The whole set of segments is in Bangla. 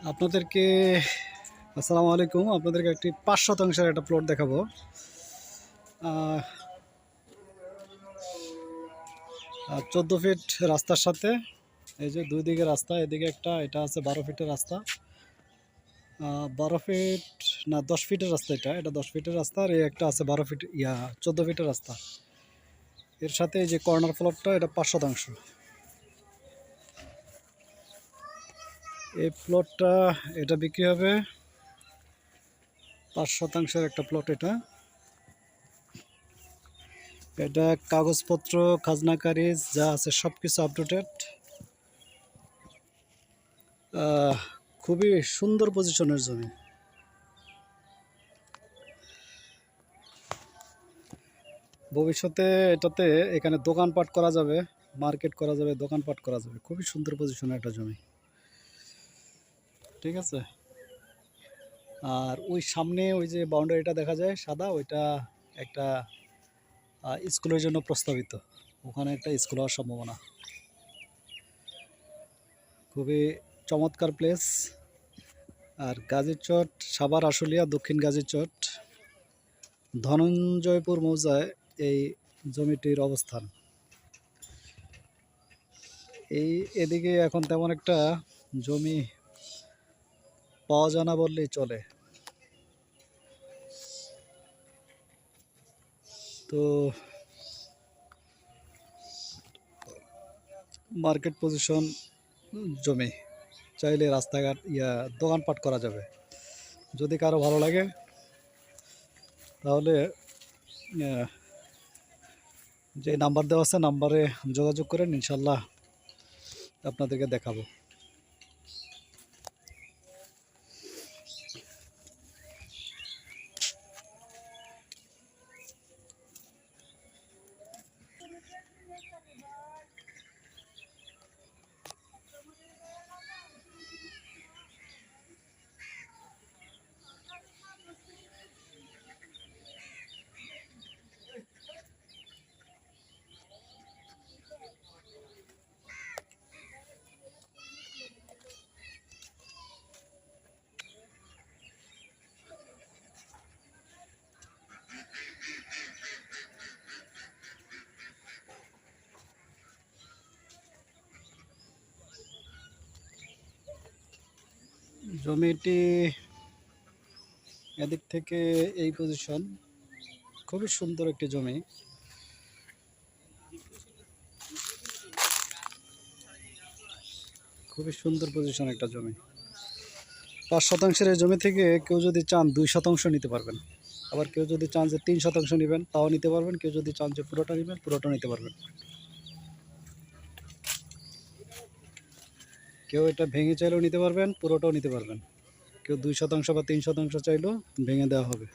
আপনাদেরকে আসসালামু আলাইকুম। আপনাদেরকে একটি ৫ শতাংশের একটা প্লট দেখাবো। ১৪ ফিট রাস্তার সাথে, এই যে দুই দিকে রাস্তা, এদিকে একটা, এটা আছে ১২ ফিটের রাস্তা। ১২ ফিট না ১০ ফিটের রাস্তা, এটা ১০ ফিটের রাস্তা, আর এই একটা আছে ১২ ফিট ১৪ ফিটের রাস্তা। এর সাথে এই যে কর্নার প্লটটা, এটা ৫ শতাংশ। এই প্লটটা এটা বিক্রি হবে ৫ শতাংশের একটা প্লট। এটা কাগজপত্র, খাজনা খারিজ যা আছে সব কিছু আপ টু ডেট। খুবই সুন্দর পজিশনের জমি। ভবিষ্যতে এটাতে এখানে দোকানপাট করা যাবে, মার্কেট করা যাবে, দোকানপাট করা যাবে। খুবই সুন্দর পজিশনের একটা জমি, ঠিক আছে। আর ওই সামনে ওই যে বাউন্ডারিটা দেখা যায় সাদা, ওইটা একটা স্কুলের জন্য প্রস্তাবিত। ওখানে একটা স্কুল হওয়ার সম্ভাবনা। খুবই চমৎকার প্লেস। আর গাজীরচট, সাভার আশুলিয়া, দক্ষিণ গাজীরচট, ধনঞ্জয়পুর মৌজায় এই জমিটির অবস্থান। এদিকে এখন তেমন একটা জমি পাওয়া যায় না বললেই চলে। তো মার্কেট পজিশন জমি, চাইলে রাস্তাঘাট দোকানপাট করা যাবে। যদি কারো ভালো লাগে তাহলে যে নাম্বার দেওয়া আছে, নাম্বারে যোগাযোগ করেন, ইনশাল্লাহ আপনাদেরকে দেখাবো। জমিটি এদিক থেকে এই পজিশন, খুবই সুন্দর একটি জমি। খুবই সুন্দর পজিশন একটা জমি। ৫ শতাংশের এই জমি থেকে কেউ যদি চান ২ শতাংশ নিতে পারবেন। আবার কেউ যদি চান যে ৩ শতাংশ নেবেন, তাও নিতে পারবেন। কেউ যদি চান যে পুরোটা নেবেন, পুরোটা নিতে পারবেন। কেউ এটা ভেঙে চাইলেও নিতে পারবেন, পুরোটাও নিতে পারবেন। কেউ ২ শতাংশ বা ৩ শতাংশ চাইলেও ভেঙে দেওয়া হবে।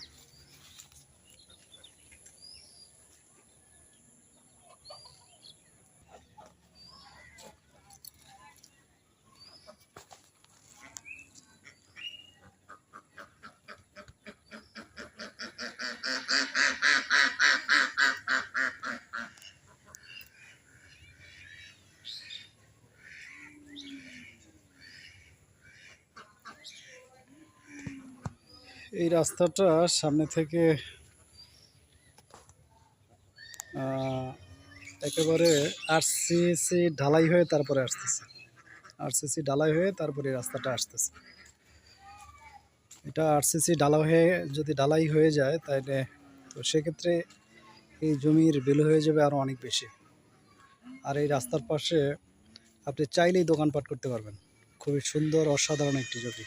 এই রাস্তাটা সামনে থেকে একেবারে আরসিসি ঢালাই হয়ে তারপরে আসতেছে। আরসিসি ঢালাই হয়ে তারপরে এই রাস্তাটা আসতেছে। এটা আরসিসি ঢালাই হয়ে যায়, তাইলে তো সেক্ষেত্রে এই জমির ভ্যালু হয়ে যাবে আরও অনেক বেশি। আর এই রাস্তার পাশে আপনি চাইলেই দোকানপাট করতে পারবেন। খুবই সুন্দর, অসাধারণ একটি জমি।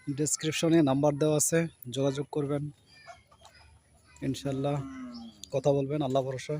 ডেসক্রিপশনে নাম্বার দেওয়া আছে, যোগাযোগ করবেন, ইনশাল্লাহ কথা বলবেন। আল্লাহ ভরসা।